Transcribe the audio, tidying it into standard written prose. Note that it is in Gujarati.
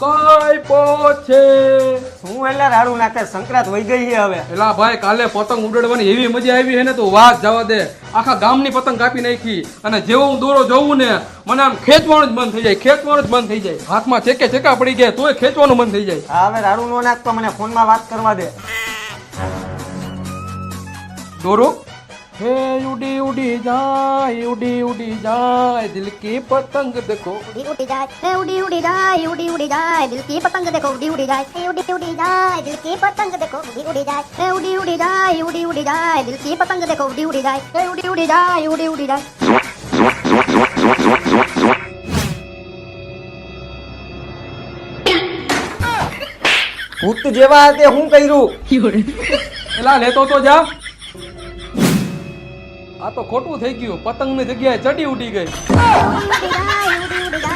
કઈ પહોંચે હું એટલે રાડું નાખે સંક્રાંત વહી ગઈ છે હવે. એલા ભાઈ કાલે પતંગ ઉડાડવાની એવી મજા આવી છે ને તો વાત જવા દે. આખા ગામની પતંગ કાપી નાખી અને જેવો હું દોરો જોઉં ને મને આમ ખેંચવાનું જ બંધ થઈ જાય, ખેંચવાનું જ બંધ થઈ જાય. હાથમાં ચેકા પડી ગયા તોય ખેંચવાનું બંધ થઈ જાય. હા, હવે રાડું નો નાખતો, મને ફોનમાં વાત કરવા દે. દોરો હે ઉડી ઉડી જાય દિલ કી પતંગ દેખો. उड़ी जाए है उड़ी जाए दिल की पतंग देखो उड़ी जाए है उड़ी जाए दिल की पतंग देखो उड़ी जाए है उड़ी जाए दिल की पतंग देखो उड़ी जाए है उड़ी जाए ભૂત જેવા તે હું કર્યું? એલા લેતો તો જા. આ તો ખોટું થઈ ગયું, પતંગની જગ્યાએ ચડી ઉડી ગઈ. उड़ी जाए